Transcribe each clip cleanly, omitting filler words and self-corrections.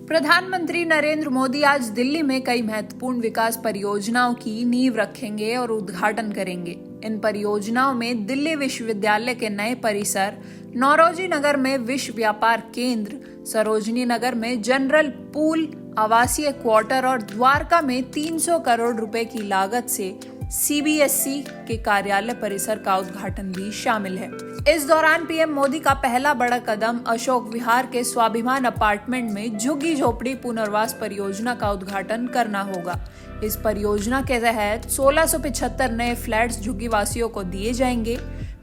प्रधानमंत्री नरेंद्र मोदी आज दिल्ली में कई महत्वपूर्ण विकास परियोजनाओं की नींव रखेंगे और उद्घाटन करेंगे। इन परियोजनाओं में दिल्ली विश्वविद्यालय के नए परिसर, नौरोजी नगर में विश्व व्यापार केंद्र, सरोजनी नगर में जनरल पूल आवासीय क्वार्टर और द्वारका में 300 करोड़ रुपए की लागत से सीबीएसई के कार्यालय परिसर का उद्घाटन भी शामिल है। इस दौरान पीएम मोदी का पहला बड़ा कदम अशोक विहार के स्वाभिमान अपार्टमेंट में झुग्गी झोपड़ी पुनर्वास परियोजना का उद्घाटन करना होगा। इस परियोजना के तहत 1675 नए फ्लैट्स झुग्गी वासियों को दिए जाएंगे।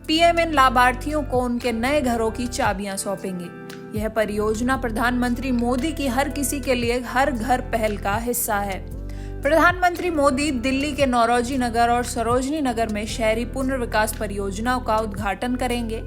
पीएम इन लाभार्थियों को उनके नए घरों की चाबियां सौंपेंगे। यह परियोजना प्रधानमंत्री मोदी की हर किसी के लिए हर घर पहल का हिस्सा है। प्रधानमंत्री मोदी दिल्ली के नौरोजी नगर और सरोजनी नगर में शहरी पुनर्विकास परियोजनाओं का उद्घाटन करेंगे।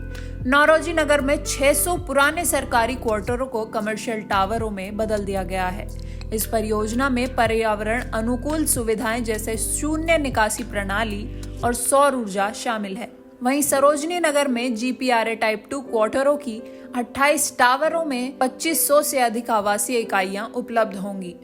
नौरोजी नगर में 600 पुराने सरकारी क्वार्टरों को कमर्शियल टावरों में बदल दिया गया है। इस परियोजना में पर्यावरण अनुकूल सुविधाएं जैसे शून्य निकासी प्रणाली और सौर ऊर्जा शामिल है। वहीं सरोजनी नगर में जीपीआरए टाइप 2 क्वार्टरों की 28 टावरों में 2500 से अधिक आवासीय इकाइयां उपलब्ध होंगी।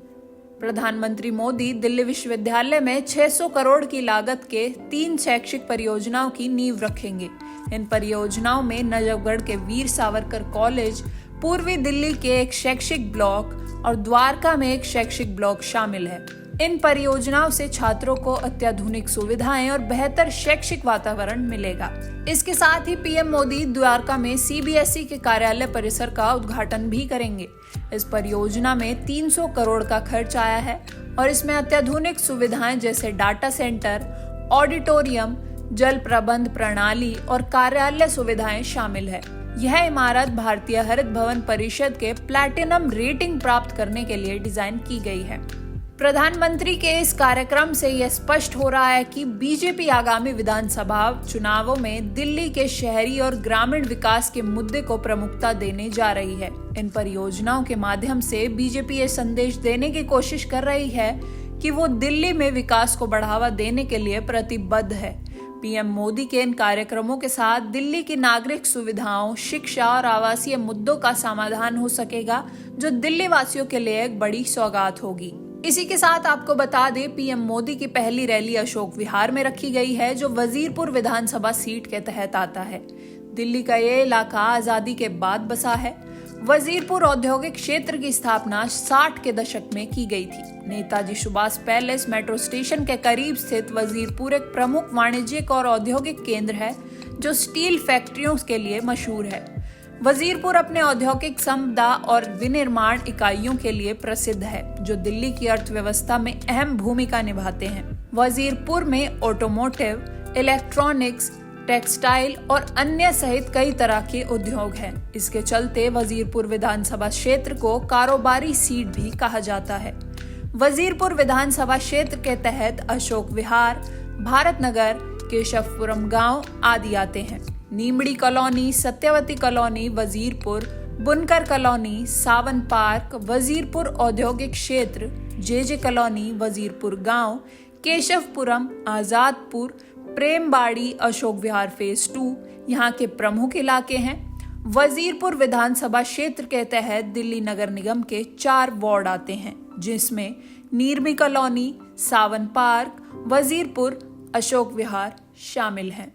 प्रधानमंत्री मोदी दिल्ली विश्वविद्यालय में 600 करोड़ की लागत के 3 शैक्षिक परियोजनाओं की नींव रखेंगे। इन परियोजनाओं में नजफगढ़ के वीर सावरकर कॉलेज, पूर्वी दिल्ली के एक शैक्षिक ब्लॉक और द्वारका में एक शैक्षिक ब्लॉक शामिल है। इन परियोजनाओं से छात्रों को अत्याधुनिक सुविधाएं और बेहतर शैक्षिक वातावरण मिलेगा। इसके साथ ही पीएम मोदी द्वारका में सीबीएसई के कार्यालय परिसर का उद्घाटन भी करेंगे। इस परियोजना में 300 करोड़ का खर्च आया है और इसमें अत्याधुनिक सुविधाएं जैसे डाटा सेंटर, ऑडिटोरियम, जल प्रबंध प्रणाली और कार्यालय सुविधाएं शामिल है। यह इमारत भारतीय हरित भवन परिषद के प्लैटिनम रेटिंग प्राप्त करने के लिए डिजाइन की गई है। प्रधानमंत्री के इस कार्यक्रम से यह स्पष्ट हो रहा है कि बीजेपी आगामी विधानसभा चुनावों में दिल्ली के शहरी और ग्रामीण विकास के मुद्दे को प्रमुखता देने जा रही है। इन परियोजनाओं के माध्यम से बीजेपी ये संदेश देने की कोशिश कर रही है कि वो दिल्ली में विकास को बढ़ावा देने के लिए प्रतिबद्ध है। पीएम मोदी के इन कार्यक्रमों के साथ दिल्ली की नागरिक सुविधाओं, शिक्षा और आवासीय मुद्दों का समाधान हो सकेगा, जो दिल्ली वासियों के लिए एक बड़ी सौगात होगी। इसी के साथ आपको बता दें, पीएम मोदी की पहली रैली अशोक विहार में रखी गई है, जो वजीरपुर विधानसभा सीट के तहत आता है। दिल्ली का ये इलाका आजादी के बाद बसा है। वजीरपुर औद्योगिक क्षेत्र की स्थापना 60 के दशक में की गई थी। Netaji Subhash palace metro station के करीब स्थित वजीरपुर एक प्रमुख वाणिज्यिक और औद्योगिक केंद्र है, जो स्टील फैक्ट्रियों के लिए मशहूर है। वजीरपुर अपने औद्योगिक संपदा और विनिर्माण इकाइयों के लिए प्रसिद्ध है, जो दिल्ली की अर्थव्यवस्था में अहम भूमिका निभाते हैं। वजीरपुर में ऑटोमोटिव, इलेक्ट्रॉनिक्स, टेक्सटाइल और अन्य सहित कई तरह के उद्योग हैं। इसके चलते वजीरपुर विधानसभा क्षेत्र को कारोबारी सीट भी कहा जाता है। वजीरपुर विधानसभा क्षेत्र के तहत अशोक विहार, भारत नगर, केशवपुरम गांव आदि आते हैं। नीमड़ी कॉलोनी, सत्यवती कॉलोनी, वजीरपुर, बुनकर कॉलोनी, सावन पार्क, वजीरपुर औद्योगिक क्षेत्र, जेजे कॉलोनी, वजीरपुर गांव, केशवपुरम, आजादपुर, प्रेमबाड़ी, अशोक विहार फेज 2 यहाँ के प्रमुख इलाके हैं। वजीरपुर विधानसभा क्षेत्र के तहत दिल्ली नगर निगम के 4 वार्ड आते हैं, जिसमें नीरमी कॉलोनी, सावन पार्क, वजीरपुर, अशोक विहार शामिल हैं।